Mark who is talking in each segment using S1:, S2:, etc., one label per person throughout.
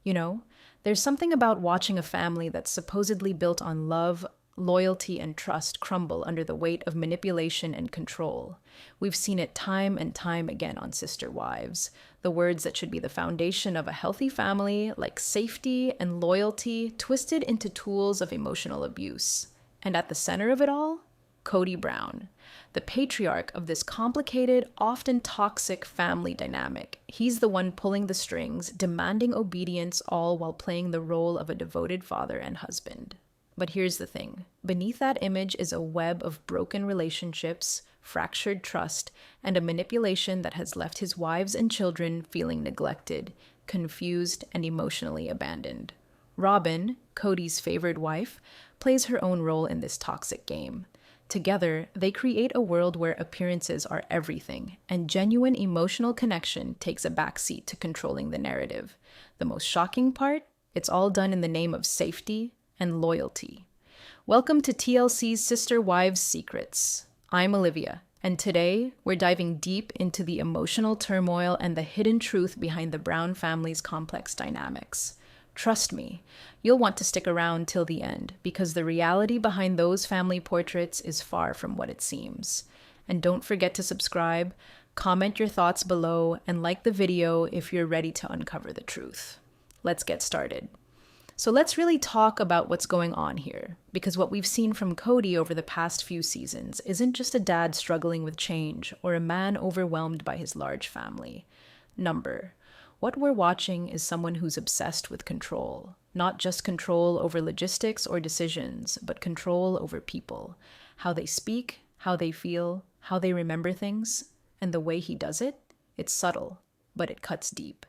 S1: You know, there's something about watching a family that's supposedly built on love, loyalty, and trust crumble under the weight of manipulation and control. We've seen it time and time again on Sister Wives. The words that should be the foundation of a healthy family, like safety and loyalty, twisted into tools of emotional abuse. And at the center of it all, Cody Brown, the patriarch of this complicated, often toxic family dynamic. He's the one pulling the strings, demanding obedience, all while playing the role of a devoted father and husband. But here's the thing. Beneath that image is a web of broken relationships, fractured trust, and a manipulation that has left his wives and children feeling neglected, confused, and emotionally abandoned. Robin, Cody's favored wife, plays her own role in this toxic game. Together, they create a world where appearances are everything, and genuine emotional connection takes a backseat to controlling the narrative. The most shocking part? It's all done in the name of safety and loyalty. Welcome to TLC's Sister Wives Secrets. I'm Olivia, and today we're diving deep into the emotional turmoil and the hidden truth behind the Brown family's complex dynamics. Trust me, you'll want to stick around till the end because the reality behind those family portraits is far from what it seems. And don't forget to subscribe, comment your thoughts below, and like the video if you're ready to uncover the truth. Let's get started. So let's really talk about what's going on here, because what we've seen from Cody over the past few seasons isn't just a dad struggling with change or a man overwhelmed by his large family. What we're watching is someone who's obsessed with control, not just control over logistics or decisions, but control over people, how they speak, how they feel, how they remember things, and the way he does it, it's subtle, but it cuts deep.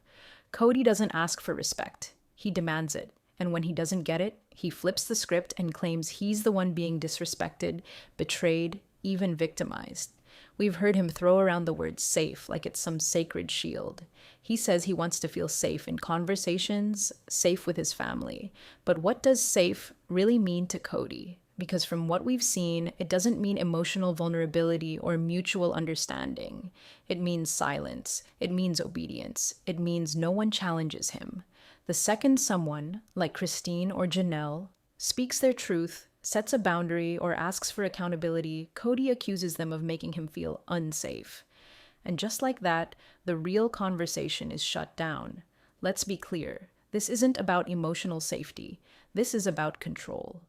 S1: Cody doesn't ask for respect, he demands it, and when he doesn't get it, he flips the script and claims he's the one being disrespected, betrayed, even victimized. We've heard him throw around the word safe like it's some sacred shield. He says he wants to feel safe in conversations, safe with his family. But what does safe really mean to Cody? Because from what we've seen, it doesn't mean emotional vulnerability or mutual understanding. It means silence. It means obedience. It means no one challenges him. The second someone, like Christine or Janelle, speaks their truth, sets a boundary, or asks for accountability, Cody accuses them of making him feel unsafe. And just like that, the real conversation is shut down. Let's be clear, this isn't about emotional safety. This is about control.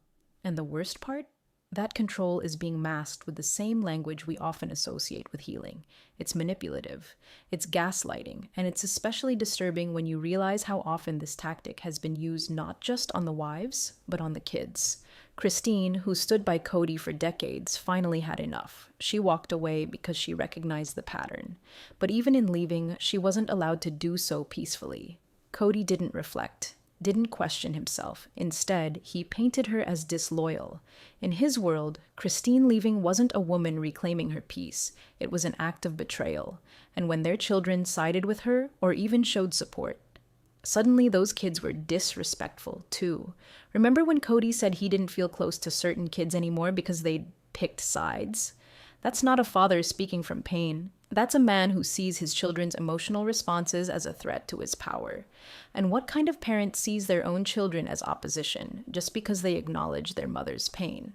S1: And the worst part? That control is being masked with the same language we often associate with healing. It's manipulative, it's gaslighting, and it's especially disturbing when you realize how often this tactic has been used not just on the wives, but on the kids. Christine, who stood by Cody for decades, finally had enough. She walked away because she recognized the pattern. But even in leaving, she wasn't allowed to do so peacefully. Cody didn't reflect, didn't question himself. Instead, he painted her as disloyal. In his world, Christine leaving wasn't a woman reclaiming her peace. It was an act of betrayal. And when their children sided with her or even showed support, suddenly those kids were disrespectful too. Remember when Cody said he didn't feel close to certain kids anymore because they'd picked sides? That's not a father speaking from pain. That's a man who sees his children's emotional responses as a threat to his power. And what kind of parent sees their own children as opposition just because they acknowledge their mother's pain?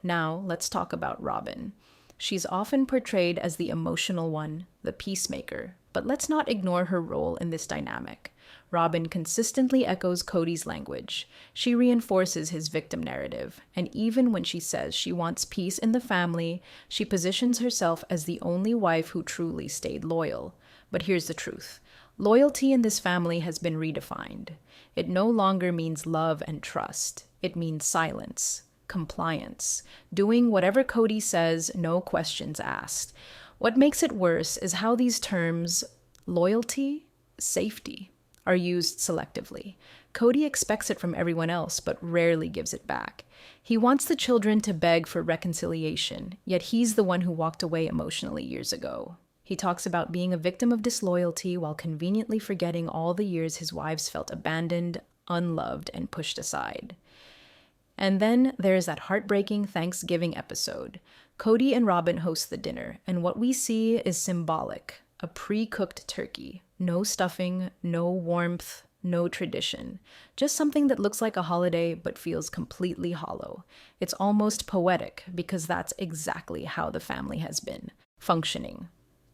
S1: Now, let's talk about Robin. She's often portrayed as the emotional one, the peacemaker, but let's not ignore her role in this dynamic. Robin consistently echoes Cody's language. She reinforces his victim narrative, and even when she says she wants peace in the family, she positions herself as the only wife who truly stayed loyal. But here's the truth. Loyalty in this family has been redefined. It no longer means love and trust. It means silence, compliance, doing whatever Cody says, no questions asked. What makes it worse is how these terms, loyalty, safety, are used selectively. Cody expects it from everyone else, but rarely gives it back. He wants the children to beg for reconciliation, yet he's the one who walked away emotionally years ago. He talks about being a victim of disloyalty while conveniently forgetting all the years his wives felt abandoned, unloved, and pushed aside. And then there's that heartbreaking Thanksgiving episode. Cody and Robin host the dinner, and what we see is symbolic. A pre-cooked turkey, No stuffing, no warmth, no tradition. Just something that looks like a holiday but feels completely hollow. It's almost poetic because that's exactly how the family has been functioning.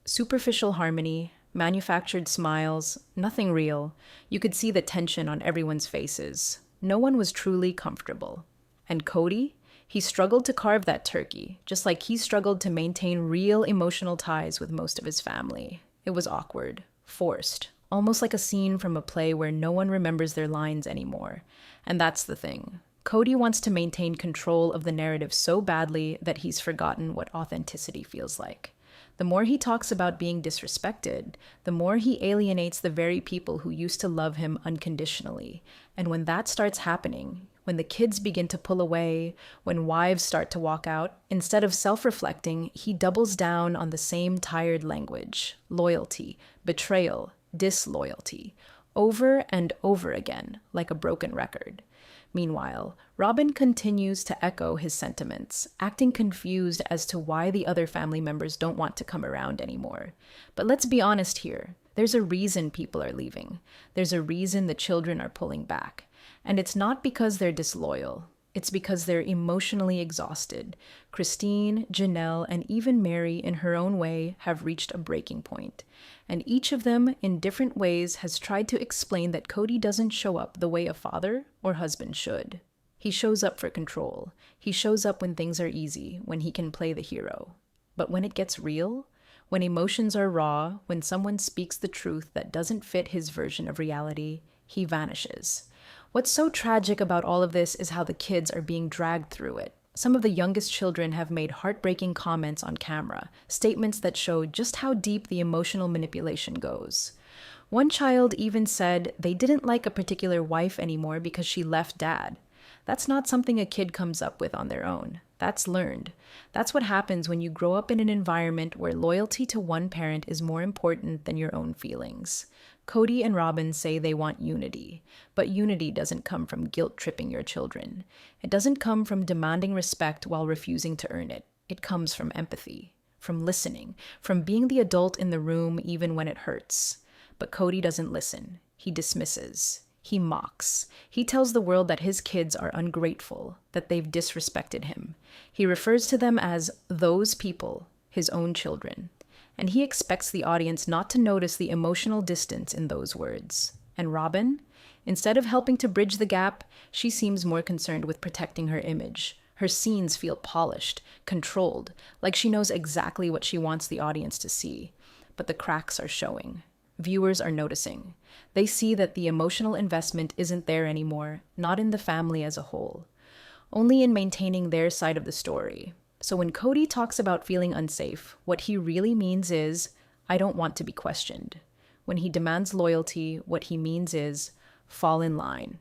S1: Superficial harmony, manufactured smiles, nothing real. You could see the tension on everyone's faces. No one was truly comfortable. And Kody? He struggled to carve that turkey, just like he struggled to maintain real emotional ties with most of his family. It was awkward, forced, almost like a scene from a play where no one remembers their lines anymore. And that's the thing. Kody wants to maintain control of the narrative so badly that he's forgotten what authenticity feels like. The more he talks about being disrespected, the more he alienates the very people who used to love him unconditionally. And when that starts happening, when the kids begin to pull away, when wives start to walk out, instead of self-reflecting, he doubles down on the same tired language: loyalty, betrayal, disloyalty, over and over again, like a broken record. Meanwhile, Robin continues to echo his sentiments, acting confused as to why the other family members don't want to come around anymore. But let's be honest here. There's a reason people are leaving. There's a reason the children are pulling back. And it's not because they're disloyal. It's because they're emotionally exhausted. Christine, Janelle, and even Mary, in her own way, have reached a breaking point. And each of them, in different ways, has tried to explain that Kody doesn't show up the way a father or husband should. He shows up for control. He shows up when things are easy, when he can play the hero. But when it gets real, when emotions are raw, when someone speaks the truth that doesn't fit his version of reality, he vanishes. What's so tragic about all of this is how the kids are being dragged through it. Some of the youngest children have made heartbreaking comments on camera, statements that show just how deep the emotional manipulation goes. One child even said they didn't like a particular wife anymore because she left dad. That's not something a kid comes up with on their own. That's learned. That's what happens when you grow up in an environment where loyalty to one parent is more important than your own feelings. Kody and Robin say they want unity, but unity doesn't come from guilt-tripping your children. It doesn't come from demanding respect while refusing to earn it. It comes from empathy, from listening, from being the adult in the room even when it hurts. But Kody doesn't listen. He dismisses. He mocks. He tells the world that his kids are ungrateful, that they've disrespected him. He refers to them as those people, his own children. And he expects the audience not to notice the emotional distance in those words. And Robin? Instead of helping to bridge the gap, she seems more concerned with protecting her image. Her scenes feel polished, controlled, like she knows exactly what she wants the audience to see. But the cracks are showing. Viewers are noticing. They see that the emotional investment isn't there anymore, not in the family as a whole, only in maintaining their side of the story. So when Kody talks about feeling unsafe, what he really means is, I don't want to be questioned. When he demands loyalty, what he means is, fall in line.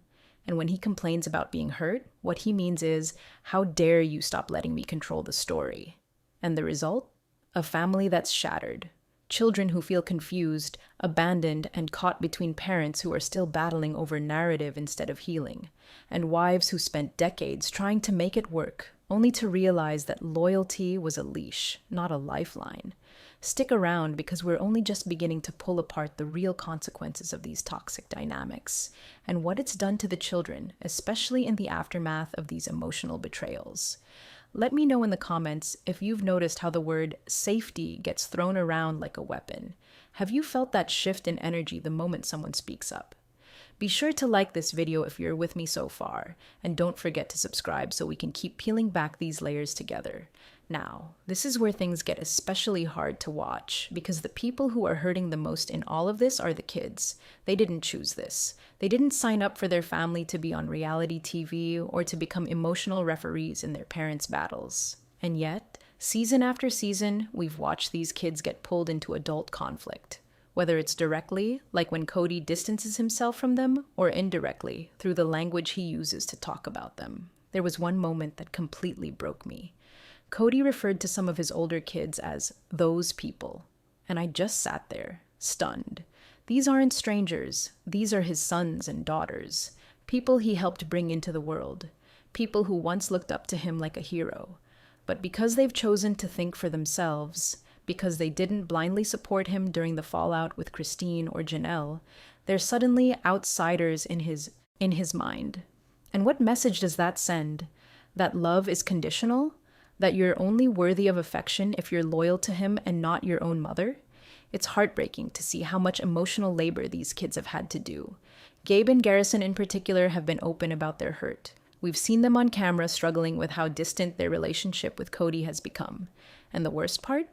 S1: And when he complains about being hurt, what he means is, how dare you stop letting me control the story? And the result? A family that's shattered. Children who feel confused, abandoned, and caught between parents who are still battling over narrative instead of healing. And wives who spent decades trying to make it work, only to realize that loyalty was a leash, not a lifeline. Stick around because we're only just beginning to pull apart the real consequences of these toxic dynamics and what it's done to the children, especially in the aftermath of these emotional betrayals. Let me know in the comments if you've noticed how the word safety gets thrown around like a weapon. Have you felt that shift in energy the moment someone speaks up? Be sure to like this video if you're with me so far, and don't forget to subscribe so we can keep peeling back these layers together. Now, this is where things get especially hard to watch, because the people who are hurting the most in all of this are the kids. They didn't choose this. They didn't sign up for their family to be on reality TV or to become emotional referees in their parents' battles. And yet, season after season, we've watched these kids get pulled into adult conflict. Whether it's directly, like when Kody distances himself from them, or indirectly, through the language he uses to talk about them. There was one moment that completely broke me. Kody referred to some of his older kids as those people, and I just sat there, stunned. These aren't strangers. These are his sons and daughters, people he helped bring into the world, people who once looked up to him like a hero. But because they've chosen to think for themselves, because they didn't blindly support him during the fallout with Christine or Janelle, they're suddenly outsiders in his mind. And what message does that send? That love is conditional? That you're only worthy of affection if you're loyal to him and not your own mother? It's heartbreaking to see how much emotional labor these kids have had to do. Gabe and Garrison in particular have been open about their hurt. We've seen them on camera struggling with how distant their relationship with Kody has become. And the worst part?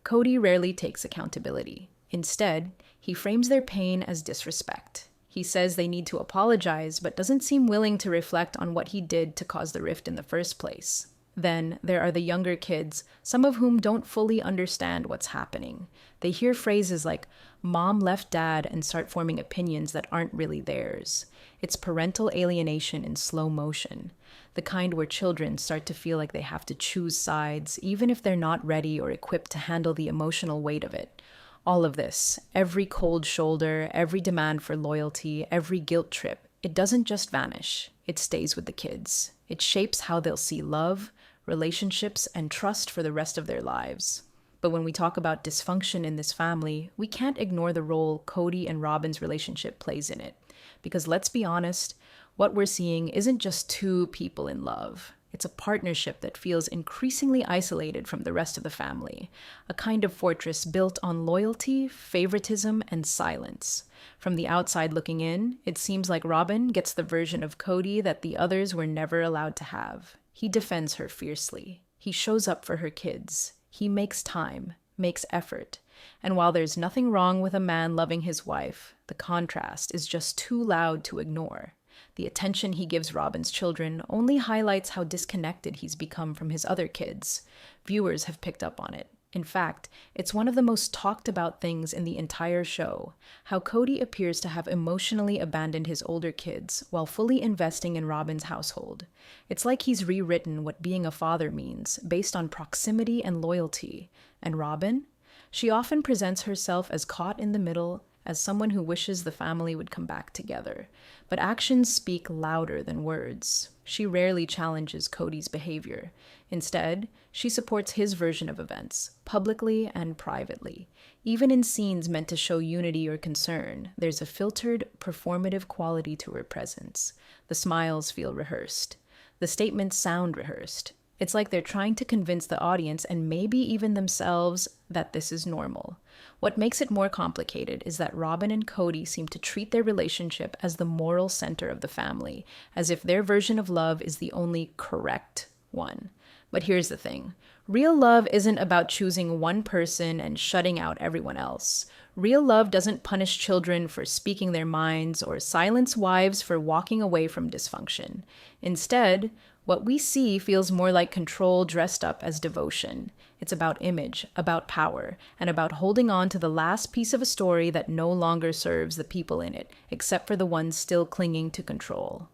S1: Kody rarely takes accountability. Instead, he frames their pain as disrespect. He says they need to apologize, but doesn't seem willing to reflect on what he did to cause the rift in the first place. Then there are the younger kids, some of whom don't fully understand what's happening. They hear phrases like, "Mom left Dad," and start forming opinions that aren't really theirs. It's parental alienation in slow motion, the kind where children start to feel like they have to choose sides, even if they're not ready or equipped to handle the emotional weight of it. All of this, every cold shoulder, every demand for loyalty, every guilt trip, it doesn't just vanish. It stays with the kids. It shapes how they'll see love, relationships, and trust for the rest of their lives. But when we talk about dysfunction in this family, we can't ignore the role Kody and Robin's relationship plays in it. Because let's be honest, what we're seeing isn't just two people in love. It's a partnership that feels increasingly isolated from the rest of the family, a kind of fortress built on loyalty, favoritism, and silence. From the outside looking in, it seems like Robin gets the version of Kody that the others were never allowed to have. He defends her fiercely. He shows up for her kids. He makes time, makes effort. And while there's nothing wrong with a man loving his wife, the contrast is just too loud to ignore. The attention he gives Robin's children only highlights how disconnected he's become from his other kids. Viewers have picked up on it. In fact, it's one of the most talked about things in the entire show, how Kody appears to have emotionally abandoned his older kids while fully investing in Robin's household. It's like he's rewritten what being a father means, based on proximity and loyalty. And Robin? She often presents herself as caught in the middle, as someone who wishes the family would come back together. But actions speak louder than words. She rarely challenges Kody's behavior. Instead, she supports his version of events, publicly and privately. Even in scenes meant to show unity or concern, there's a filtered, performative quality to her presence. The smiles feel rehearsed. The statements sound rehearsed. It's like they're trying to convince the audience and maybe even themselves that this is normal. What makes it more complicated is that Robin and Kody seem to treat their relationship as the moral center of the family, as if their version of love is the only correct one. But here's the thing. Real love isn't about choosing one person and shutting out everyone else. Real love doesn't punish children for speaking their minds or silence wives for walking away from dysfunction. Instead, what we see feels more like control dressed up as devotion. It's about image, about power, and about holding on to the last piece of a story that no longer serves the people in it, except for the ones still clinging to control.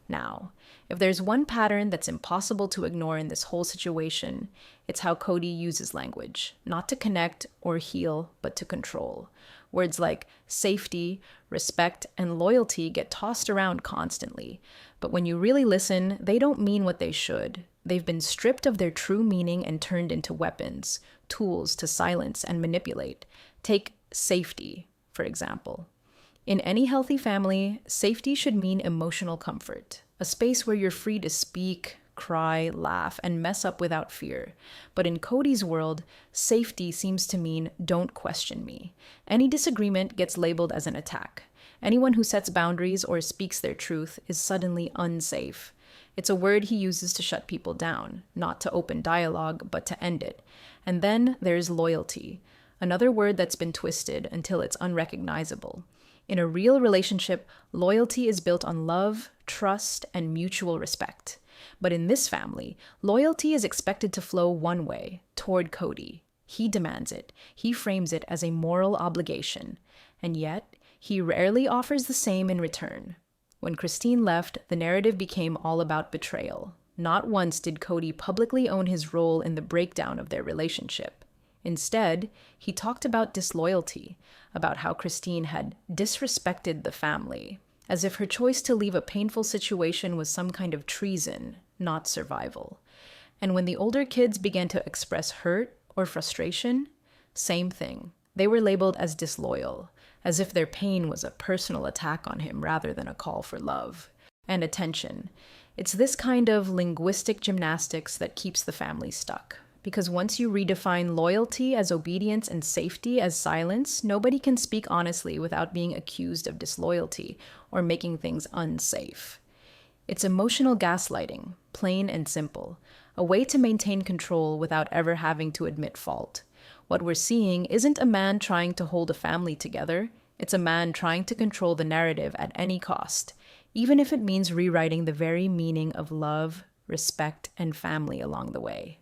S1: Now, if there's one pattern that's impossible to ignore in this whole situation, it's how Kody uses language, not to connect or heal, but to control. Words like safety, respect, and loyalty get tossed around constantly. But when you really listen, they don't mean what they should. They've been stripped of their true meaning and turned into weapons, tools to silence and manipulate. Take safety, for example. In any healthy family, safety should mean emotional comfort, a space where you're free to speak, cry, laugh, and mess up without fear. But in Kody's world, safety seems to mean don't question me. Any disagreement gets labeled as an attack. Anyone who sets boundaries or speaks their truth is suddenly unsafe. It's a word he uses to shut people down, not to open dialogue, but to end it. And then there's loyalty, another word that's been twisted until it's unrecognizable. In a real relationship, loyalty is built on love, trust, and mutual respect. But in this family, loyalty is expected to flow one way, toward Kody. He demands it. He frames it as a moral obligation. And yet, he rarely offers the same in return. When Christine left, the narrative became all about betrayal. Not once did Kody publicly own his role in the breakdown of their relationship. Instead, he talked about disloyalty, about how Christine had disrespected the family, as if her choice to leave a painful situation was some kind of treason, not survival. And when the older kids began to express hurt or frustration, Same thing. They were labeled as disloyal, as if their pain was a personal attack on him rather than a call for love and attention. It's this kind of linguistic gymnastics that keeps the family stuck. Because once you redefine loyalty as obedience and safety as silence, nobody can speak honestly without being accused of disloyalty or making things unsafe. It's emotional gaslighting, plain and simple, a way to maintain control without ever having to admit fault. What we're seeing isn't a man trying to hold a family together, it's a man trying to control the narrative at any cost, even if it means rewriting the very meaning of love, respect, and family along the way.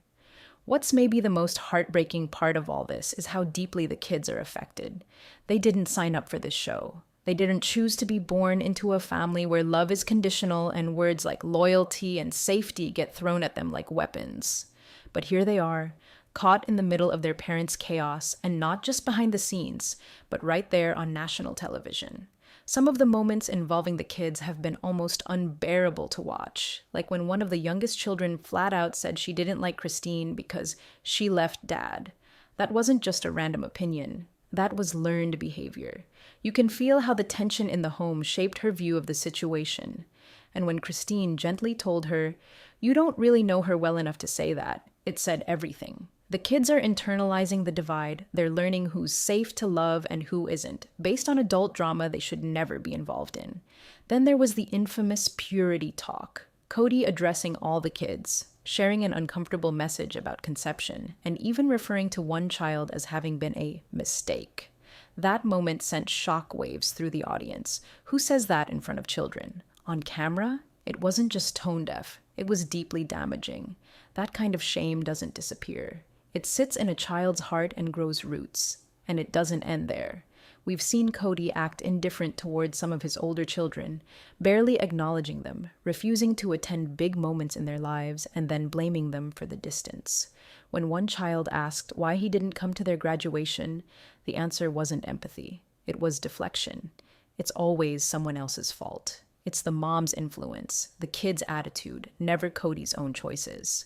S1: What's maybe the most heartbreaking part of all this is how deeply the kids are affected. They didn't sign up for this show. They didn't choose to be born into a family where love is conditional and words like loyalty and safety get thrown at them like weapons. But here they are, caught in the middle of their parents' chaos, and not just behind the scenes, but right there on national television. Some of the moments involving the kids have been almost unbearable to watch, like when one of the youngest children flat out said she didn't like Christine because she left dad. That wasn't just a random opinion. That was learned behavior. You can feel how the tension in the home shaped her view of the situation. And when Christine gently told her, "You don't really know her well enough to say that," it said everything. The kids are internalizing the divide. They're learning who's safe to love and who isn't, based on adult drama they should never be involved in. Then there was the infamous purity talk. Kody addressing all the kids, sharing an uncomfortable message about conception, and even referring to one child as having been a mistake. That moment sent shockwaves through the audience. Who says that in front of children? On camera? It wasn't just tone deaf. It was deeply damaging. That kind of shame doesn't disappear. It sits in a child's heart and grows roots. And it doesn't end there. We've seen Kody act indifferent towards some of his older children, barely acknowledging them, refusing to attend big moments in their lives, and then blaming them for the distance. When one child asked why he didn't come to their graduation, the answer wasn't empathy. It was deflection. It's always someone else's fault. It's the mom's influence, the kid's attitude, never Kody's own choices.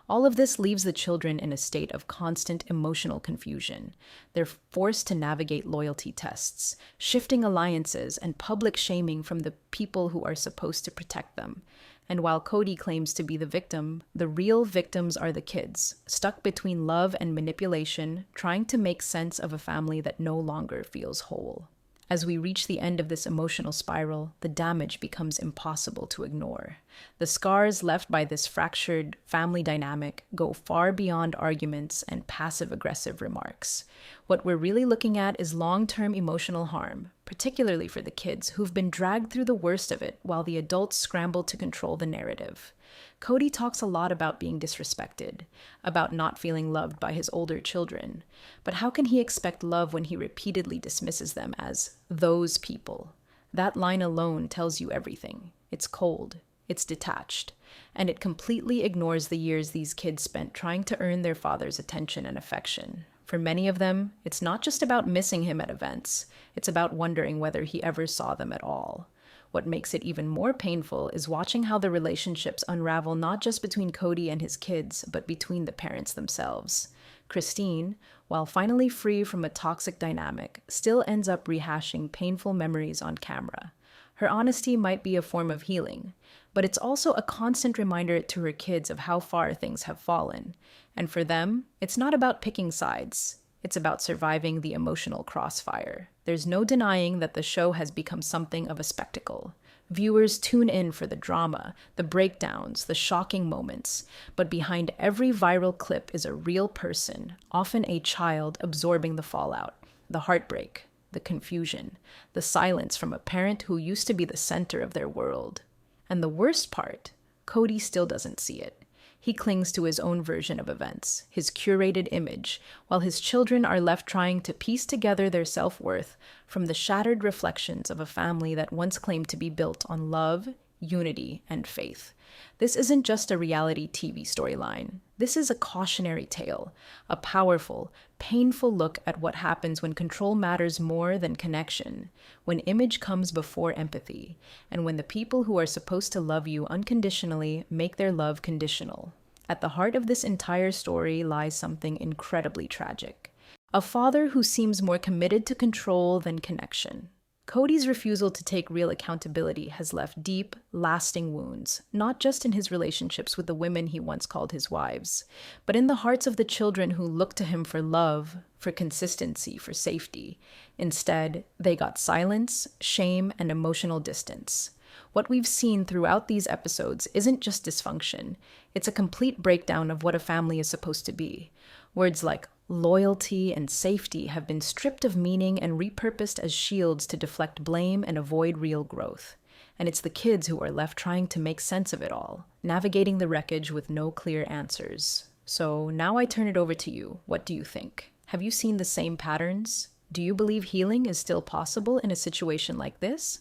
S1: All of this leaves the children in a state of constant emotional confusion. They're forced to navigate loyalty tests, shifting alliances, and public shaming from the people who are supposed to protect them. And while Kody claims to be the victim, the real victims are the kids, stuck between love and manipulation, trying to make sense of a family that no longer feels whole. As we reach the end of this emotional spiral, the damage becomes impossible to ignore. The scars left by this fractured family dynamic go far beyond arguments and passive-aggressive remarks. What we're really looking at is long-term emotional harm, particularly for the kids who've been dragged through the worst of it while the adults scramble to control the narrative. Kody talks a lot about being disrespected, about not feeling loved by his older children. But how can he expect love when he repeatedly dismisses them as those people? That line alone tells you everything. It's cold, it's detached, and it completely ignores the years these kids spent trying to earn their father's attention and affection. For many of them, it's not just about missing him at events, it's about wondering whether he ever saw them at all. What makes it even more painful is watching how the relationships unravel not just between Kody and his kids, but between the parents themselves. Christine, while finally free from a toxic dynamic, still ends up rehashing painful memories on camera. Her honesty might be a form of healing, but it's also a constant reminder to her kids of how far things have fallen. And for them, it's not about picking sides. It's about surviving the emotional crossfire. There's no denying that the show has become something of a spectacle. Viewers tune in for the drama, the breakdowns, the shocking moments. But behind every viral clip is a real person, often a child, absorbing the fallout, the heartbreak, the confusion, the silence from a parent who used to be the center of their world. And the worst part, Kody still doesn't see it. He clings to his own version of events, his curated image, while his children are left trying to piece together their self-worth from the shattered reflections of a family that once claimed to be built on love, unity, and faith. This isn't just a reality TV storyline. This is a cautionary tale, a powerful, painful look at what happens when control matters more than connection, when image comes before empathy, and when the people who are supposed to love you unconditionally make their love conditional. At the heart of this entire story lies something incredibly tragic. A father who seems more committed to control than connection. Cody's refusal to take real accountability has left deep, lasting wounds, not just in his relationships with the women he once called his wives, but in the hearts of the children who looked to him for love, for consistency, for safety. Instead, they got silence, shame, and emotional distance. What we've seen throughout these episodes isn't just dysfunction, it's a complete breakdown of what a family is supposed to be. Words like loyalty and safety have been stripped of meaning and repurposed as shields to deflect blame and avoid real growth. And it's the kids who are left trying to make sense of it all, navigating the wreckage with no clear answers. So now I turn it over to you. What do you think? Have you seen the same patterns? Do you believe healing is still possible in a situation like this?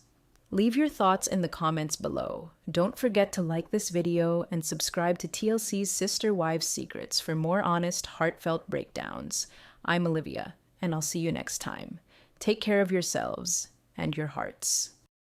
S1: Leave your thoughts in the comments below. Don't forget to like this video and subscribe to TLC's Sister Wives Secrets for more honest, heartfelt breakdowns. I'm Olivia, and I'll see you next time. Take care of yourselves and your hearts.